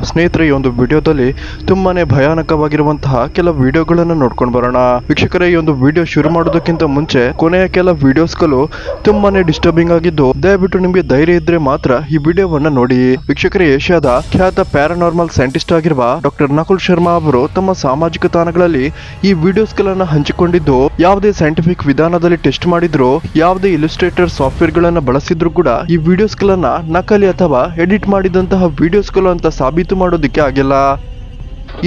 ಸ್ನೇಹಿತರೆ, ಈ ಒಂದು ವಿಡಿಯೋದಲ್ಲಿ ತುಂಬಾನೇ ಭಯಾನಕವಾಗಿರುವಂತಹ ಕೆಲವು ವಿಡಿಯೋಗಳನ್ನು ನೋಡ್ಕೊಂಡು ಬರೋಣ. ವೀಕ್ಷಕರೇ, ಈ ಒಂದು ವಿಡಿಯೋ ಶುರು ಮಾಡೋದಕ್ಕಿಂತ ಮುಂಚೆ ಕೊನೆಯ ಕೆಲ ವಿಡಿಯೋಸ್ಗಳು ತುಂಬಾನೇ ಡಿಸ್ಟರ್ಬಿಂಗ್ ಆಗಿದ್ದು, ದಯವಿಟ್ಟು ನಿಮಗೆ ಧೈರ್ಯ ಇದ್ರೆ ಮಾತ್ರ ಈ ವಿಡಿಯೋವನ್ನ ನೋಡಿ. ವೀಕ್ಷಕರೇ, ಏಷ್ಯಾದ ಖ್ಯಾತ ಪ್ಯಾರಾನಾರ್ಮಲ್ ಸೈಂಟಿಸ್ಟ್ ಆಗಿರುವ ಡಾಕ್ಟರ್ ನಕುಲ್ ಶರ್ಮಾ ಅವರು ತಮ್ಮ ಸಾಮಾಜಿಕ ತಾಣಗಳಲ್ಲಿ ಈ ವಿಡಿಯೋಸ್ಗಳನ್ನ ಹಂಚಿಕೊಂಡಿದ್ದು, ಯಾವುದೇ ಸೈಂಟಿಫಿಕ್ ವಿಧಾನದಲ್ಲಿ ಟೆಸ್ಟ್ ಮಾಡಿದ್ರು, ಯಾವುದೇ ಇಲಿಸ್ಟ್ರೇಟರ್ ಸಾಫ್ಟ್ವೇರ್ ಗಳನ್ನ ಬಳಸಿದ್ರು ಕೂಡ ಈ ವಿಡಿಯೋಸ್ಗಳನ್ನ ನಕಲಿ ಅಥವಾ ಎಡಿಟ್ ಮಾಡಿದಂತಹ ವಿಡಿಯೋಸ್ಗಳು ಅಂತ ಸಾಬೀತು ಮಾಡೋದಕ್ಕೆ ಆಗಿಲ್ಲ.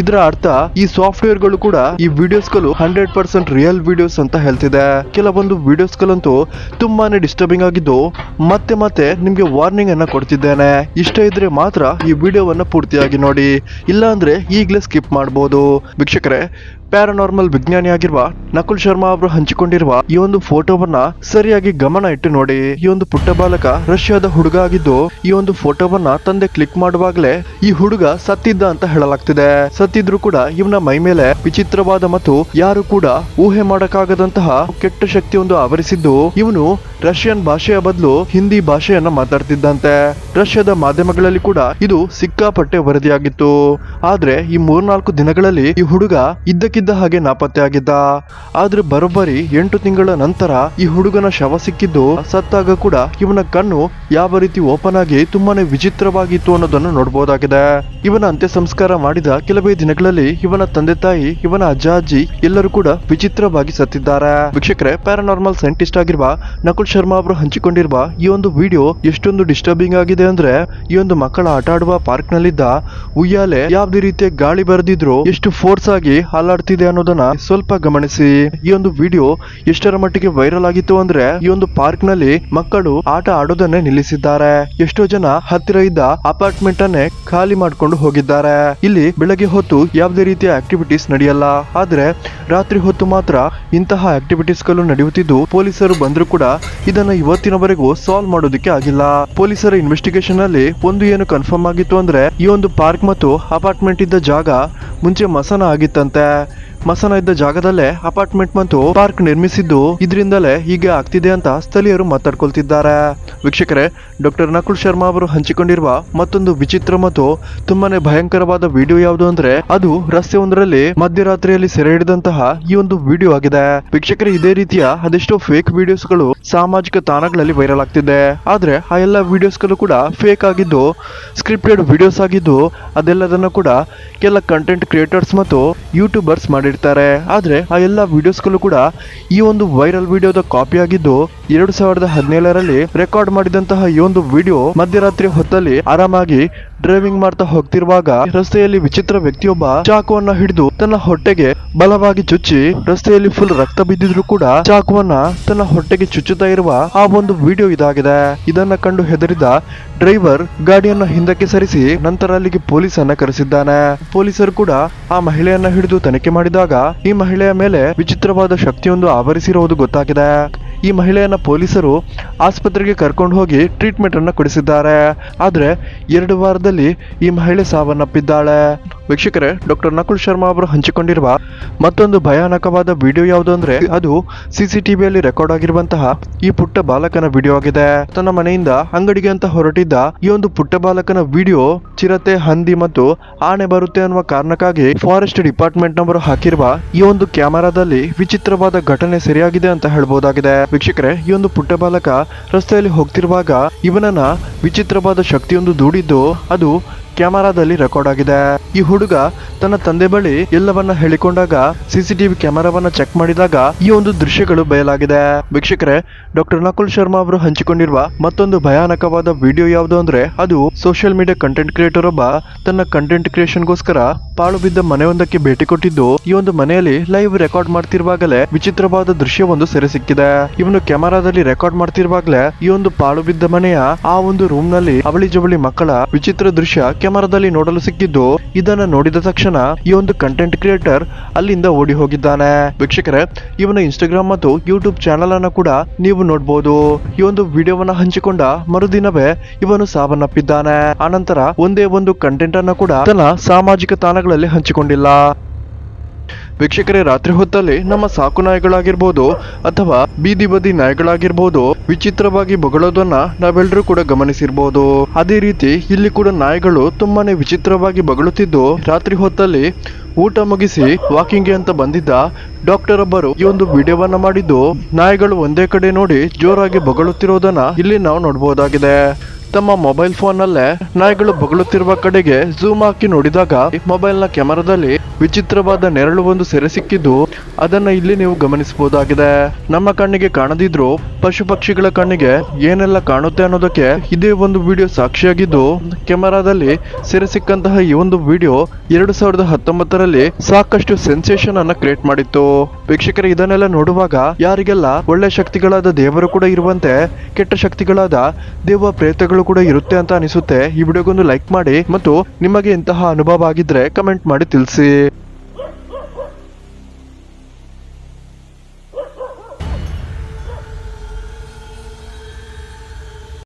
ಇದರ ಅರ್ಥ ಈ ಸಾಫ್ಟ್ವೇರ್ ಗಳು ಕೂಡ ಈ ವಿಡಿಯೋಸ್ಗಳು 100% ರಿಯಲ್ ವಿಡಿಯೋಸ್ ಅಂತ ಹೇಳ್ತಿದೆ. ಕೆಲವೊಂದು ವಿಡಿಯೋಸ್ಗಳಂತೂ ತುಂಬಾನೇ ಡಿಸ್ಟರ್ಬಿಂಗ್ ಆಗಿದ್ದು ಮತ್ತೆ ಮತ್ತೆ ನಿಮ್ಗೆ ವಾರ್ನಿಂಗ್ ಅನ್ನ ಕೊಡ್ತಿದ್ದೇನೆ. ಇಷ್ಟ ಇದ್ರೆ ಮಾತ್ರ ಈ ವಿಡಿಯೋವನ್ನ ಪೂರ್ತಿಯಾಗಿ ನೋಡಿ, ಇಲ್ಲ ಅಂದ್ರೆ ಈಗಲೇ ಸ್ಕಿಪ್ ಮಾಡಬಹುದು. ವೀಕ್ಷಕರೇ, ಪ್ಯಾರಾನಾರ್ಮಲ್ ವಿಜ್ಞಾನಿ ಆಗಿರುವ ನಕುಲ್ ಶರ್ಮಾ ಅವರು ಹಂಚಿಕೊಂಡಿರುವ ಈ ಒಂದು ಫೋಟೋವನ್ನ ಸರಿಯಾಗಿ ಗಮನ ಇಟ್ಟು ನೋಡಿ. ಈ ಒಂದು ಪುಟ್ಟ ಬಾಲಕ ರಷ್ಯಾದ ಹುಡುಗ ಆಗಿದ್ದು, ಈ ಒಂದು ಫೋಟೋವನ್ನ ತಂದೆ ಕ್ಲಿಕ್ ಮಾಡುವಾಗಲೇ ಈ ಹುಡುಗ ಸತ್ತಿದ್ದ ಅಂತ ಹೇಳಲಾಗ್ತಿದೆ. ಸತ್ತಿದ್ರು ಕೂಡ ಇವನ ಮೈ ಮೇಲೆ ವಿಚಿತ್ರವಾದ ಮತ್ತು ಯಾರು ಕೂಡ ಊಹೆ ಮಾಡಕ್ಕಾಗದಂತಹ ಕೆಟ್ಟ ಶಕ್ತಿಯೊಂದು ಆವರಿಸಿದ್ದು, ಇವನು ರಷ್ಯನ್ ಭಾಷೆಯ ಬದಲು ಹಿಂದಿ ಭಾಷೆಯನ್ನ ಮಾತಾಡ್ತಿದ್ದಂತೆ. ರಷ್ಯಾದ ಮಾಧ್ಯಮಗಳಲ್ಲಿ ಕೂಡ ಇದು ಸಿಕ್ಕಾಪಟ್ಟೆ ವರದಿಯಾಗಿತ್ತು. ಆದ್ರೆ ಈ 3-4 ದಿನಗಳಲ್ಲಿ ಈ ಹುಡುಗ ಇದ್ದಕ್ಕಿದ್ದ ಹಾಗೆ ನಾಪತ್ತೆ ಆಗಿದ್ದ. ಆದ್ರೆ ಬರೋಬ್ಬರಿ 8 ತಿಂಗಳ ನಂತರ ಈ ಹುಡುಗನ ಶವ ಸಿಕ್ಕಿದ್ದು, ಸತ್ತಾಗ ಕೂಡ ಇವನ ಕಣ್ಣು ಯಾವ ರೀತಿ ಓಪನ್ ಆಗಿ ತುಂಬಾನೇ ವಿಚಿತ್ರವಾಗಿತ್ತು ಅನ್ನೋದನ್ನು ನೋಡಬಹುದಾಗಿದೆ. ಇವನ ಅಂತ್ಯ ಸಂಸ್ಕಾರ ಮಾಡಿದ ಕೆಲವೇ ದಿನಗಳಲ್ಲಿ ಇವನ ತಂದೆ ತಾಯಿ, ಇವನ ಅಜ್ಜ ಅಜ್ಜಿ ಎಲ್ಲರೂ ಕೂಡ ವಿಚಿತ್ರವಾಗಿ ಸತ್ತಿದ್ದಾರೆ. ವೀಕ್ಷಕರೇ, ಪ್ಯಾರಾನಾರ್ಮಲ್ ಸೈಂಟಿಸ್ಟ್ ಆಗಿರುವ ನಕುಲ್ ಶರ್ಮಾ ಅವರು ಹಂಚಿಕೊಂಡಿರುವ ಈ ಒಂದು ವಿಡಿಯೋ ಎಷ್ಟೊಂದು ಡಿಸ್ಟರ್ಬಿಂಗ್ ಆಗಿದೆ ಅಂದ್ರೆ, ಈ ಒಂದು ಮಕ್ಕಳ ಆಟ ಆಡುವ ಪಾರ್ಕ್ ನಲ್ಲಿದ್ದ ಉಯ್ಯಾಲೆ ಯಾವುದೇ ರೀತಿಯ ಗಾಳಿ ಬರೆದಿದ್ರು ಎಷ್ಟು ಫೋರ್ಸ್ ಆಗಿ ಹಾಲಾಡ್ತಿದೆ ಅನ್ನೋದನ್ನ ಸ್ವಲ್ಪ ಗಮನಿಸಿ. ಈ ಒಂದು ವಿಡಿಯೋ ಎಷ್ಟರ ಮಟ್ಟಿಗೆ ವೈರಲ್ ಆಗಿತ್ತು ಅಂದ್ರೆ, ಈ ಒಂದು ಪಾರ್ಕ್ ನಲ್ಲಿ ಮಕ್ಕಳು ಆಟ ಆಡೋದನ್ನೇ ನಿಲ್ಲಿಸಿದ್ದಾರೆ. ಎಷ್ಟೋ ಜನ ಹತ್ತಿರ ಇದ್ದ ಅಪಾರ್ಟ್ಮೆಂಟ್ ಅನ್ನೇ ಖಾಲಿ ಮಾಡ್ಕೊಂಡು ಹೋಗಿದ್ದಾರೆ. ಇಲ್ಲಿ ಬೆಳಗ್ಗೆ ಹೊತ್ತು ಯಾವುದೇ ರೀತಿಯ ಆಕ್ಟಿವಿಟೀಸ್ ನಡೆಯಲ್ಲ, ಆದ್ರೆ ರಾತ್ರಿ ಹೊತ್ತು ಮಾತ್ರ ಇಂತಹ ಆಕ್ಟಿವಿಟೀಸ್ ಗಳು ನಡೆಯುತ್ತಿದ್ದು, ಪೊಲೀಸರು ಬಂದ್ರು ಕೂಡ ಇದನ್ನ ಇವತ್ತಿನವರೆಗೂ ಸಾಲ್ವ್ ಮಾಡೋದಕ್ಕೆ ಆಗಿಲ್ಲ. ಪೊಲೀಸರ ಇನ್ವೆಸ್ಟಿಗೇಷನ್ ಅಲ್ಲಿ ಒಂದು ಏನು ಕನ್ಫರ್ಮ್ ಆಗಿತ್ತು ಅಂದ್ರೆ, ಈ ಒಂದು ಪಾರ್ಕ್ ಮತ್ತು ಅಪಾರ್ಟ್ಮೆಂಟ್ ಇದ್ದ ಜಾಗ ಮುಂಚೆ ಮಸನ ಆಗಿತ್ತಂತೆ. ಮಸನ ಇದ್ದ ಜಾಗದಲ್ಲೇ ಅಪಾರ್ಟ್ಮೆಂಟ್ ಮತ್ತು ಪಾರ್ಕ್ ನಿರ್ಮಿಸಿದ್ದು, ಇದರಿಂದಲೇ ಹೀಗೆ ಆಗ್ತಿದೆ ಅಂತ ಸ್ಥಳೀಯರು ಮಾತಾಡ್ಕೊಳ್ತಿದ್ದಾರೆ. ವೀಕ್ಷಕರೇ, ಡಾಕ್ಟರ್ ನಕುಲ್ ಶರ್ಮಾ ಅವರು ಹಂಚಿಕೊಂಡಿರುವ ಮತ್ತೊಂದು ವಿಚಿತ್ರ ಮತ್ತು ತುಂಬಾನೇ ಭಯಂಕರವಾದ ವಿಡಿಯೋ ಯಾವುದು ಅಂದ್ರೆ, ಅದು ರಸ್ತೆ ಒಂದರಲ್ಲಿ ಮಧ್ಯರಾತ್ರಿಯಲ್ಲಿ ಸೆರೆ ಹಿಡಿದಂತಹ ಈ ಒಂದು ವಿಡಿಯೋ ಆಗಿದೆ. ವೀಕ್ಷಕರೇ, ಇದೇ ರೀತಿಯ ಅದೆಷ್ಟೋ ಫೇಕ್ ವಿಡಿಯೋಸ್ಗಳು ಸಾಮಾಜಿಕ ತಾಣಗಳಲ್ಲಿ ವೈರಲ್ ಆಗ್ತಿದೆ. ಆದ್ರೆ ಆ ಎಲ್ಲ ವಿಡಿಯೋಸ್ಗಳು ಕೂಡ ಫೇಕ್ ಆಗಿದ್ದು, ಸ್ಕ್ರಿಪ್ಟೆಡ್ ವಿಡಿಯೋಸ್ ಆಗಿದ್ದು, ಅದೆಲ್ಲದನ್ನು ಕೂಡ ಕೆಲ ಕಂಟೆಂಟ್ ಕ್ರಿಯೇಟರ್ಸ್ ಮತ್ತು ಯೂಟ್ಯೂಬರ್ಸ್ ಮಾಡಿರ್ತಾರೆ. ಆದ್ರೆ ಆ ಎಲ್ಲ ವಿಡಿಯೋಸ್ಗಳು ಕೂಡ ಈ ಒಂದು ವೈರಲ್ ವಿಡಿಯೋದ ಕಾಪಿ ಆಗಿದ್ದು, 2017ರಲ್ಲಿ ರೆಕಾರ್ಡ್ ಮಾಡಿದಂತಹ ಈ ಒಂದು ವಿಡಿಯೋ ಮಧ್ಯರಾತ್ರಿ ಹೊತ್ತಲ್ಲಿ ಆರಾಮಾಗಿ ಡ್ರೈವಿಂಗ್ ಮಾಡ್ತಾ ಹೋಗ್ತಿರುವಾಗ ರಸ್ತೆಯಲ್ಲಿ ವಿಚಿತ್ರ ವ್ಯಕ್ತಿಯೊಬ್ಬ ಚಾಕುವನ್ನ ಹಿಡಿದು ತನ್ನ ಹೊಟ್ಟೆಗೆ ಬಲವಾಗಿ ಚುಚ್ಚಿ, ರಸ್ತೆಯಲ್ಲಿ ಫುಲ್ ರಕ್ತ ಬಿದ್ದಿದ್ರು ಕೂಡ ಚಾಕುವನ್ನ ತನ್ನ ಹೊಟ್ಟೆಗೆ ಚುಚ್ಚುತ್ತಾ ಇರುವ ಆ ಒಂದು ವಿಡಿಯೋ ಇದಾಗಿದೆ. ಇದನ್ನ ಕಂಡು ಹೆದರಿದ ಡ್ರೈವರ್ ಗಾಡಿಯನ್ನ ಹಿಂದಕ್ಕೆ ಸರಿಸಿ ನಂತರ ಅಲ್ಲಿಗೆ ಪೊಲೀಸನ್ನ ಕರೆಸಿದ್ದಾನೆ. ಪೊಲೀಸರು ಕೂಡ ಆ ಮಹಿಳೆಯನ್ನ ಹಿಡಿದು ತನಿಖೆ ಮಾಡಿದಾಗ ಈ ಮಹಿಳೆಯ ಮೇಲೆ ವಿಚಿತ್ರವಾದ ಶಕ್ತಿಯೊಂದು ಆವರಿಸಿರುವುದು ಗೊತ್ತಾಗಿದೆ. ಈ ಮಹಿಳೆಯನ್ನ ಪೊಲೀಸರು ಆಸ್ಪತ್ರೆಗೆ ಕರ್ಕೊಂಡು ಹೋಗಿ ಟ್ರೀಟ್ಮೆಂಟ್ ಅನ್ನ ಕೊಡಿಸಿದ್ದಾರೆ. ಆದ್ರೆ 2 ವಾರದಲ್ಲಿ ಈ ಮಹಿಳೆ ಸಾವನ್ನಪ್ಪಿದ್ದಾಳೆ. ವೀಕ್ಷಕರೇ, ಡಾಕ್ಟರ್ ನಕುಲ್ ಶರ್ಮಾ ಅವರು ಹಂಚಿಕೊಂಡಿರುವ ಮತ್ತೊಂದು ಭಯಾನಕವಾದ ವಿಡಿಯೋ ಯಾವುದು ಅಂದ್ರೆ, ಅದು CCTVಯಲ್ಲಿ ರೆಕಾರ್ಡ್ ಆಗಿರುವಂತಹ ಈ ಪುಟ್ಟ ಬಾಲಕನ ವಿಡಿಯೋ ಆಗಿದೆ. ತನ್ನ ಮನೆಯಿಂದ ಅಂಗಡಿಗೆ ಅಂತ ಹೊರಟಿದ್ದ ಈ ಒಂದು ಪುಟ್ಟ ಬಾಲಕನ ವಿಡಿಯೋ ಚಿರತೆ, ಹಂದಿ ಮತ್ತು ಆನೆ ಬರುತ್ತೆ ಅನ್ನುವ ಕಾರಣಕ್ಕಾಗಿ ಫಾರೆಸ್ಟ್ ಡಿಪಾರ್ಟ್ಮೆಂಟ್ ನವರು ಹಾಕಿರುವ ಈ ಒಂದು ಕ್ಯಾಮೆರಾದಲ್ಲಿ ವಿಚಿತ್ರವಾದ ಘಟನೆ ಸರಿಯಾಗಿದೆ ಅಂತ ಹೇಳ್ಬಹುದಾಗಿದೆ. ವೀಕ್ಷಕರೇ, ಈ ಒಂದು ಪುಟ್ಟ ಬಾಲಕ ರಸ್ತೆಯಲ್ಲಿ ಹೋಗ್ತಿರುವಾಗ ಇವನನ್ನ ವಿಚಿತ್ರವಾದ ಶಕ್ತಿಯೊಂದು ದೂಡಿದ್ದು, ಅದು ಕ್ಯಾಮೆರಾದಲ್ಲಿ ರೆಕಾರ್ಡ್ ಆಗಿದೆ. ಈ ಹುಡುಗ ತನ್ನ ತಂದೆ ಬಳಿ ಎಲ್ಲವನ್ನ ಹೇಳಿಕೊಂಡಾಗ CCTV ಕ್ಯಾಮೆರಾವನ್ನ ಚೆಕ್ ಮಾಡಿದಾಗ ಈ ಒಂದು ದೃಶ್ಯಗಳು ಬಯಲಾಗಿದೆ. ವೀಕ್ಷಕರೇ, ಡಾಕ್ಟರ್ ನಕುಲ್ ಶರ್ಮಾ ಅವರು ಹಂಚಿಕೊಂಡಿರುವ ಮತ್ತೊಂದು ಭಯಾನಕವಾದ ವಿಡಿಯೋ ಯಾವುದು ಅಂದ್ರೆ, ಅದು ಸೋಷಿಯಲ್ ಮೀಡಿಯಾ ಕಂಟೆಂಟ್ ಕ್ರಿಯೇಟರ್ ಒಬ್ಬ ತನ್ನ ಕಂಟೆಂಟ್ ಕ್ರಿಯೇಷನ್ಗೋಸ್ಕರ ಪಾಳು ಬಿದ್ದ ಮನೆಯೊಂದಕ್ಕೆ ಭೇಟಿ ಕೊಟ್ಟಿದ್ದು, ಈ ಒಂದು ಮನೆಯಲ್ಲಿ ಲೈವ್ ರೆಕಾರ್ಡ್ ಮಾಡ್ತಿರುವಾಗಲೇ ವಿಚಿತ್ರವಾದ ದೃಶ್ಯವೊಂದು ಸೆರೆ ಸಿಕ್ಕಿದೆ. ಇವನು ಕ್ಯಾಮೆರಾದಲ್ಲಿ ರೆಕಾರ್ಡ್ ಮಾಡ್ತಿರುವಾಗಲೇ ಈ ಒಂದು ಪಾಳು ಬಿದ್ದ ಮನೆಯ ಆ ಒಂದು ರೂಮ್ ನಲ್ಲಿ ಅವಳಿ ಜವಳಿ ಮಕ್ಕಳ ವಿಚಿತ್ರ ದೃಶ್ಯ ಕ್ಯಾಮೆರಾದಲ್ಲಿ ನೋಡಲು ಸಿಕ್ಕಿದ್ದು, ಇದನ್ನ ನೋಡಿದ ತಕ್ಷಣ ಈ ಒಂದು ಕಂಟೆಂಟ್ ಕ್ರಿಯೇಟರ್ ಅಲ್ಲಿಂದ ಓಡಿ ಹೋಗಿದ್ದಾನೆ. ವೀಕ್ಷಕರೇ, ಇವನ ಇನ್ಸ್ಟಾಗ್ರಾಮ್ ಮತ್ತು ಯೂಟ್ಯೂಬ್ ಚಾನೆಲ್ ಅನ್ನ ಕೂಡ ನೀವು ನೋಡಬಹುದು. ಈ ಒಂದು ವಿಡಿಯೋವನ್ನ ಹಂಚಿಕೊಂಡ ಮರುದಿನವೇ ಇವನು ಸಾವನ್ನಪ್ಪಿದ್ದಾನೆ. ಆನಂತರ ಒಂದೇ ಒಂದು ಕಂಟೆಂಟ್ ಅನ್ನ ಕೂಡ ತನ್ನ ಸಾಮಾಜಿಕ ತಾಣಗಳಲ್ಲಿ ಹಂಚಿಕೊಂಡಿಲ್ಲ. ವೀಕ್ಷಕರೇ, ರಾತ್ರಿ ಹೊತ್ತಲ್ಲಿ ನಮ್ಮ ಸಾಕು ನಾಯಿಗಳಾಗಿರ್ಬೋದು ಅಥವಾ ಬೀದಿ ಬದಿ ನಾಯಿಗಳಾಗಿರ್ಬೋದು ವಿಚಿತ್ರವಾಗಿ ಬೊಗಳೋದನ್ನ ನಾವೆಲ್ಲರೂ ಕೂಡ ಗಮನಿಸಿರ್ಬೋದು. ಅದೇ ರೀತಿ ಇಲ್ಲಿ ಕೂಡ ನಾಯಿಗಳು ತುಂಬಾನೇ ವಿಚಿತ್ರವಾಗಿ ಬೊಗಳುತ್ತಿದ್ದು, ರಾತ್ರಿ ಹೊತ್ತಲ್ಲಿ ಊಟ ಮುಗಿಸಿ ವಾಕಿಂಗ್ಗೆ ಅಂತ ಬಂದಿದ್ದ ಡಾಕ್ಟರ್ ಒಬ್ಬರು ಈ ಒಂದು ವಿಡಿಯೋವನ್ನ ಮಾಡಿದ್ದು ನಾಯಿಗಳು ಒಂದೇ ಕಡೆ ನೋಡಿ ಜೋರಾಗಿ ಬೊಗಳುತ್ತಿರುವುದನ್ನ ಇಲ್ಲಿ ನಾವು ನೋಡಬಹುದಾಗಿದೆ. ತಮ್ಮ ಮೊಬೈಲ್ ಫೋನ್ ನಲ್ಲೇ ನಾಯಿಗಳು ಬೊಗಳುತ್ತಿರುವ ಕಡೆಗೆ ಝೂಮ್ ಹಾಕಿ ನೋಡಿದಾಗ ಮೊಬೈಲ್ ನ ಕ್ಯಾಮೆರಾದಲ್ಲಿ ವಿಚಿತ್ರವಾದ ನೆರಳು ಒಂದು ಸೆರೆ ಸಿಕ್ಕಿದ್ದು ಅದನ್ನ ಇಲ್ಲಿ ನೀವು ಗಮನಿಸಬಹುದಾಗಿದೆ. ನಮ್ಮ ಕಣ್ಣಿಗೆ ಕಾಣದಿದ್ರು ಪಶು ಪಕ್ಷಿಗಳ ಕಣ್ಣಿಗೆ ಏನೆಲ್ಲ ಕಾಣುತ್ತೆ ಅನ್ನೋದಕ್ಕೆ ಇದೇ ಒಂದು ವಿಡಿಯೋ ಸಾಕ್ಷಿಯಾಗಿದ್ದು, ಕ್ಯಾಮೆರಾದಲ್ಲಿ ಸೆರೆ ಸಿಕ್ಕಂತಹ ಈ ಒಂದು ವಿಡಿಯೋ 2019ರಲ್ಲಿ ಸಾಕಷ್ಟು ಸೆನ್ಸೇಷನ್ ಅನ್ನ ಕ್ರಿಯೇಟ್ ಮಾಡಿತ್ತು. ವೀಕ್ಷಕರೇ, ಇದನ್ನೆಲ್ಲ ನೋಡುವಾಗ ಯಾರಿಗೆಲ್ಲ ಒಳ್ಳೆ ಶಕ್ತಿಗಳಾದ ದೇವರು ಕೂಡ ಇರುವಂತೆ ಕೆಟ್ಟ ಶಕ್ತಿಗಳಾದ ದೇವ ಪ್ರೇತಗಳು ಕೂಡ ಇರುತ್ತೆ ಅಂತ ಅನಿಸುತ್ತೆ. ಈ ವಿಡಿಯೋಗೊಂದು ಲೈಕ್ ಮಾಡಿ ಮತ್ತು ನಿಮಗೆ ಇಂತಹ ಅನುಭವ ಆಗಿದ್ರೆ ಕಮೆಂಟ್ ಮಾಡಿ ತಿಳಿಸಿ.